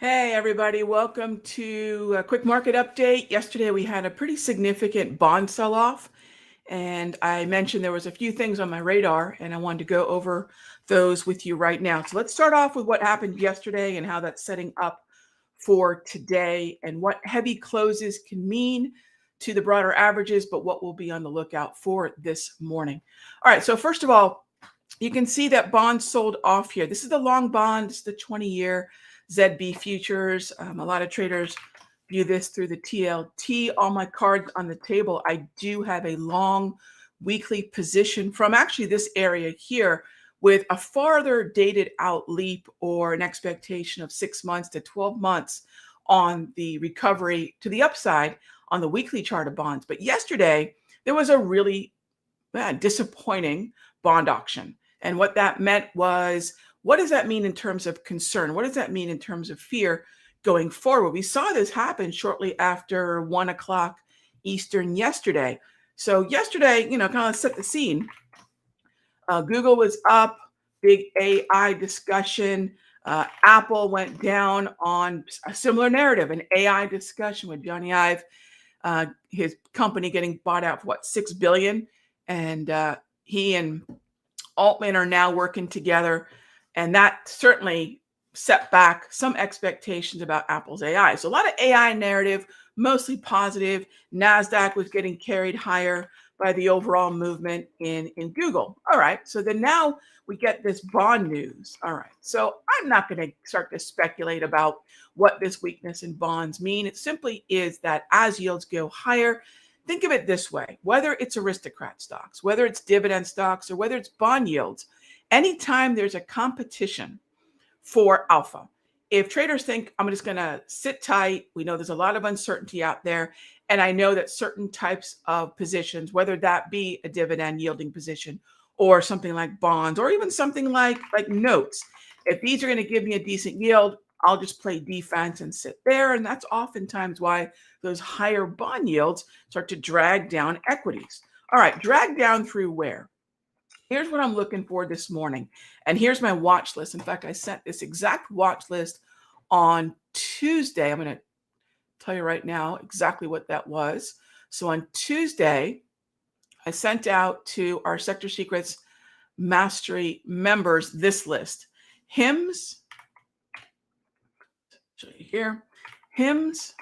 Hey, everybody. Welcome to a quick market update. Yesterday, we had a pretty significant bond sell-off, and I mentioned there was a few things on my radar, and I wanted to go over those with you right now. So let's start off with what happened yesterday and how that's setting up for today and what heavy closes can mean to the broader averages, but what we'll be on the lookout for this morning. All right, so first of all, you can see that bonds sold off here. This is the long bond. This is the 20-year ZB futures. A lot of traders view this through the TLT. All my cards on the table. I do have a long weekly position from actually this area here with a farther dated out leap or an expectation of 6 months to 12 months on the recovery to the upside on the weekly chart of bonds. But yesterday, there was a really disappointing bond auction. And what that meant was, what does that mean in terms of concern? What does that mean in terms of fear going forward? We saw this happen shortly after 1 o'clock Eastern yesterday. So yesterday, kind of set the scene. Google was up, big AI discussion. Apple went down on a similar narrative, an AI discussion with Johnny Ive, his company getting bought out for what, $6 billion. And he and Altman are now working together. And that certainly set back some expectations about Apple's AI. So a lot of AI narrative, mostly positive. NASDAQ was getting carried higher by the overall movement in Google. All right. So then now we get this bond news. All right. So I'm not going to start to speculate about what this weakness in bonds mean. It simply is that as yields go higher, think of it this way, whether it's aristocrat stocks, whether it's dividend stocks, or whether it's bond yields, anytime there's a competition for alpha, if traders think I'm just going to sit tight, we know there's a lot of uncertainty out there. And I know that certain types of positions, whether that be a dividend yielding position or something like bonds, or even something like notes, if these are going to give me a decent yield, I'll just play defense and sit there. And that's oftentimes why those higher bond yields start to drag down equities. All right, drag down through where? Here's what I'm looking for this morning. And here's my watch list. In fact, I sent this exact watch list on Tuesday. I'm going to tell you right now exactly what that was. So on Tuesday, I sent out to our Sector Secrets Mastery members this list. HIMS, show you here, HIMS,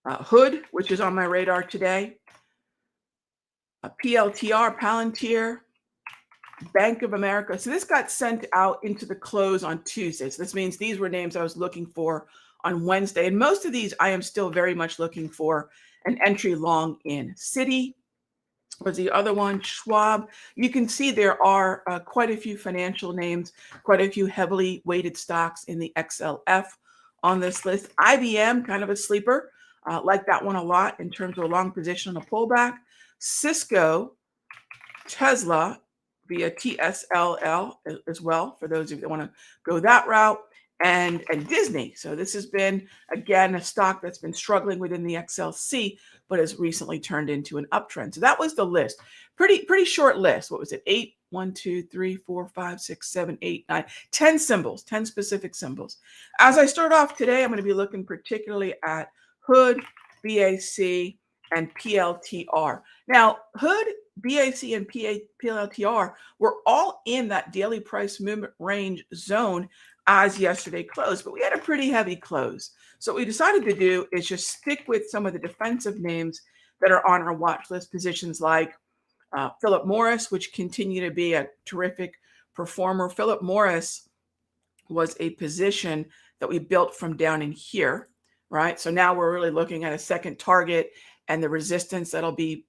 Hood, which is on my radar today, PLTR, Palantir, Bank of America. So this got sent out into the close on Tuesday. So this means these were names I was looking for on Wednesday. And most of these I am still very much looking for an entry long in. Citi was the other one, Schwab. You can see there are quite a few financial names, quite a few heavily weighted stocks in the XLF on this list. IBM, kind of a sleeper. Like that one a lot in terms of a long position on a pullback. Cisco, Tesla via TSLL as well, for those of you that want to go that route, and Disney. So this has been, again, a stock that's been struggling within the XLC, but has recently turned into an uptrend. So that was the list. Pretty short list. What was it? 8, 1, 2, 3, 4, 5, 6, 7, 8, 9, 10 symbols, 10 specific symbols. As I start off today, I'm going to be looking particularly at Hood, BAC, and PLTR. Now, Hood, BAC, and PLTR were all in that daily price movement range zone as yesterday closed, but we had a pretty heavy close. So what we decided to do is just stick with some of the defensive names that are on our watch list, positions like Philip Morris, which continue to be a terrific performer. Philip Morris was a position that we built from down in here, right? So now we're really looking at a second target and the resistance that'll be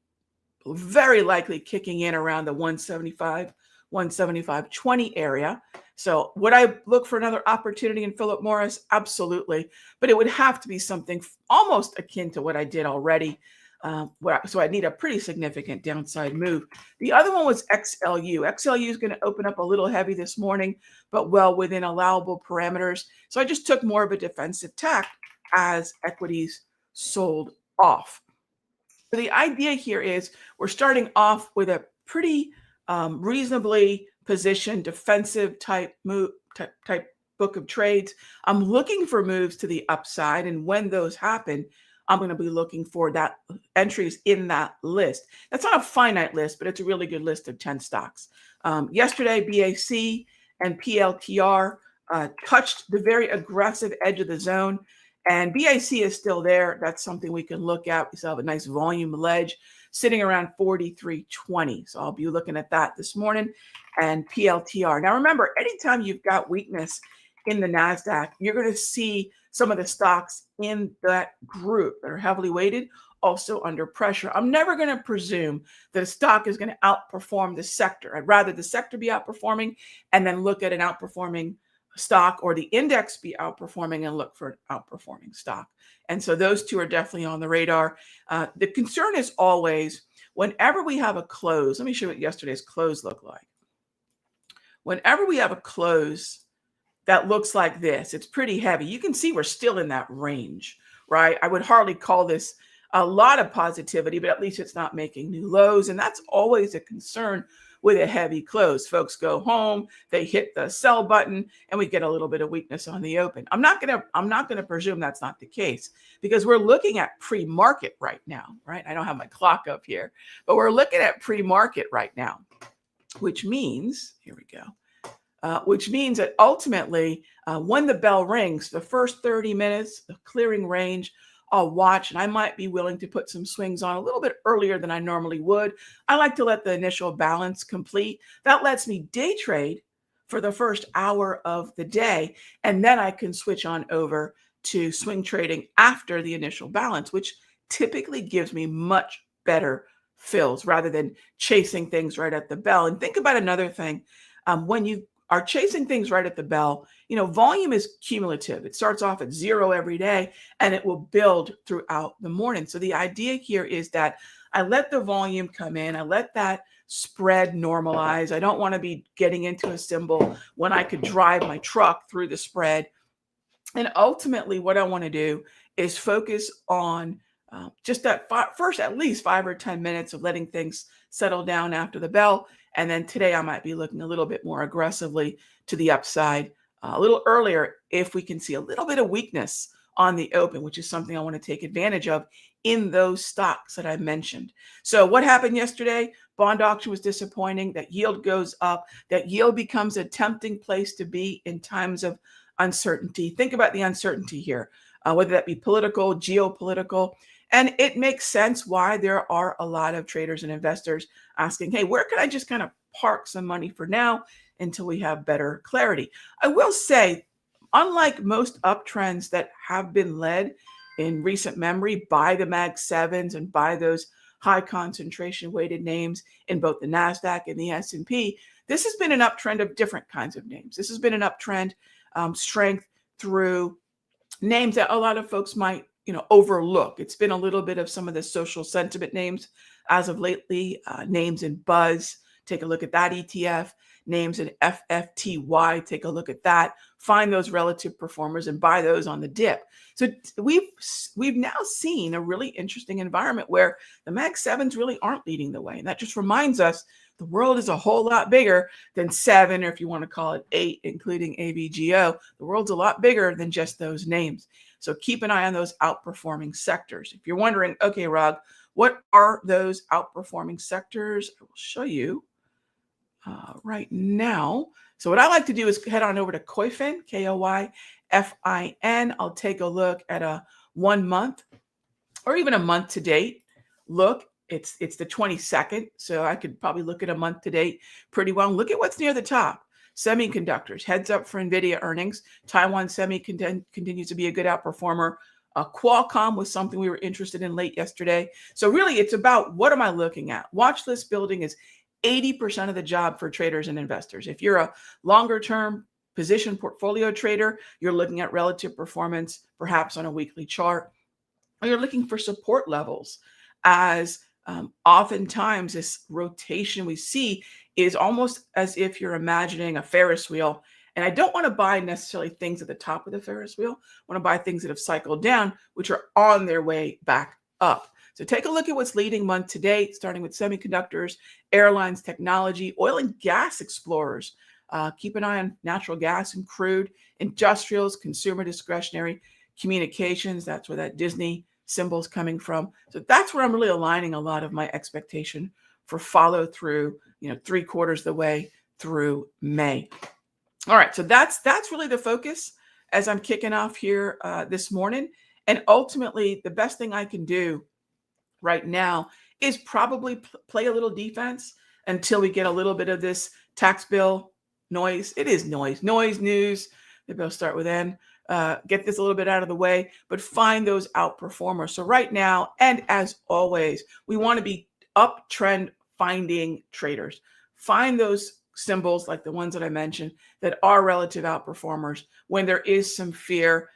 very likely kicking in around the 175, 175.20 area. So would I look for another opportunity in Philip Morris? Absolutely. But it would have to be something almost akin to what I did already. So I need a pretty significant downside move. The other one was XLU. XLU is going to open up a little heavy this morning, but well within allowable parameters. So I just took more of a defensive tack as equities sold off. So the idea here is we're starting off with a pretty reasonably positioned defensive type move, type book of trades. I'm looking for moves to the upside. And when those happen, I'm going to be looking for that entries in that list. That's not a finite list, but it's a really good list of 10 stocks. Yesterday, BAC and PLTR touched the very aggressive edge of the zone. And BAC is still there. That's something we can look at. We still have a nice volume ledge sitting around 43.20. So I'll be looking at that this morning. And PLTR. Now remember, anytime you've got weakness in the NASDAQ, you're going to see some of the stocks in that group that are heavily weighted also under pressure. I'm never going to presume that a stock is going to outperform the sector. I'd rather the sector be outperforming and then look at an outperforming stock, or the index be outperforming and look for an outperforming stock. And so those two are definitely on the radar. The concern is always whenever we have a close. Let me show you what yesterday's close looked like. Whenever we have a close that looks like this, it's pretty heavy. You can see we're still in that range, right? I would hardly call this a lot of positivity, but at least it's not making new lows. And that's always a concern with a heavy close. Folks go home, they hit the sell button, and we get a little bit of weakness on the open. I'm not gonna presume that's not the case, because we're looking at pre-market right now, right? I don't have my clock up here, but we're looking at pre-market right now, which means, here we go, which means that ultimately, when the bell rings, the first 30 minutes, the clearing range, I'll watch, and I might be willing to put some swings on a little bit earlier than I normally would. I like to let the initial balance complete. That lets me day trade for the first hour of the day, and then I can switch on over to swing trading after the initial balance, which typically gives me much better fills rather than chasing things right at the bell. And think about another thing. When you are chasing things right at the bell, volume is cumulative. It starts off at 0 every day and it will build throughout the morning. So the idea here is that I let the volume come in. I let that spread normalize. I don't want to be getting into a symbol when I could drive my truck through the spread. And ultimately what I want to do is focus on just that first at least 5 or 10 minutes of letting things settle down after the bell. And then today I might be looking a little bit more aggressively to the upside a little earlier if we can see a little bit of weakness on the open, which is something I want to take advantage of in those stocks that I mentioned. So what happened yesterday? Bond auction was disappointing. That yield goes up. That yield becomes a tempting place to be in times of uncertainty. Think about the uncertainty here, whether that be political, geopolitical. And it makes sense why there are a lot of traders and investors asking, hey, where can I just kind of park some money for now until we have better clarity? I will say, unlike most uptrends that have been led in recent memory by the Mag 7s and by those high concentration weighted names in both the NASDAQ and the S&P, this has been an uptrend of different kinds of names. This has been an uptrend strength through names that a lot of folks might overlook. It's been a little bit of some of the social sentiment names as of lately, names in Buzz. Take a look at that ETF. Names in FFTY. Take a look at that. Find those relative performers and buy those on the dip. So we've now seen a really interesting environment where the Mag 7s really aren't leading the way. And that just reminds us the world is a whole lot bigger than 7, or if you want to call it 8, including AVGO. The world's a lot bigger than just those names. So keep an eye on those outperforming sectors. If you're wondering, okay, Rog, what are those outperforming sectors? I will show you right now. So what I like to do is head on over to Koyfin, Koyfin. I'll take a look at a 1 month or even a month to date look. It's the 22nd, so I could probably look at a month to date pretty well. Look at what's near the top. Semiconductors, heads up for NVIDIA earnings. Taiwan Semi continues to be a good outperformer. Qualcomm was something we were interested in late yesterday. So really, it's about what am I looking at? Watch list building is 80% of the job for traders and investors. If you're a longer term position portfolio trader, you're looking at relative performance, perhaps on a weekly chart, or you're looking for support levels as oftentimes this rotation we see is almost as if you're imagining a Ferris wheel. And I don't want to buy necessarily things at the top of the Ferris wheel. I want to buy things that have cycled down, which are on their way back up. So take a look at what's leading month to date, starting with semiconductors, airlines, technology, oil and gas explorers. Keep an eye on natural gas and crude, industrials, consumer discretionary, communications. That's where that Disney symbol is coming from. So that's where I'm really aligning a lot of my expectation for follow through, 3/4 the way through May. All right, so that's really the focus as I'm kicking off here this morning. And ultimately, the best thing I can do right now is probably play a little defense until we get a little bit of this tax bill noise. It is noise news. Maybe I'll start with N. Get this a little bit out of the way, but find those outperformers. So right now, and as always, we want to be uptrend finding traders. Find those symbols like the ones that I mentioned that are relative outperformers. When there is some fear,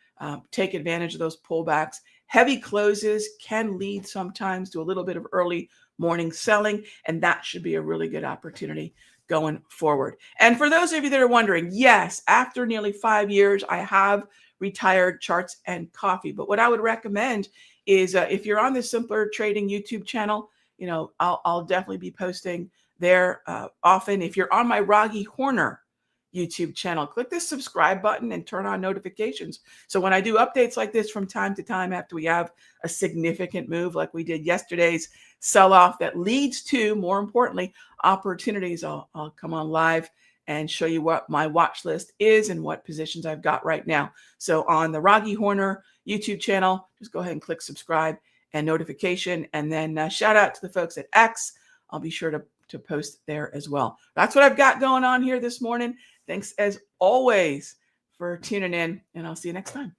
take advantage of those pullbacks. Heavy closes can lead sometimes to a little bit of early morning selling, and that should be a really good opportunity going forward. And for those of you that are wondering, yes, after nearly 5 years, I have retired Charts and Coffee. But what I would recommend is if you're on the Simpler Trading YouTube channel, I'll definitely be posting there often. If you're on my Raghee Horner YouTube channel, click this subscribe button and turn on notifications. So when I do updates like this from time to time, after we have a significant move like we did yesterday's sell-off that leads to, more importantly, opportunities, I'll come on live and show you what my watch list is and what positions I've got right now. So on the Raghee Horner YouTube channel, just go ahead and click subscribe and notification. And then shout out to the folks at X. I'll be sure to post there as well. That's what I've got going on here this morning. Thanks as always for tuning in, and I'll see you next time.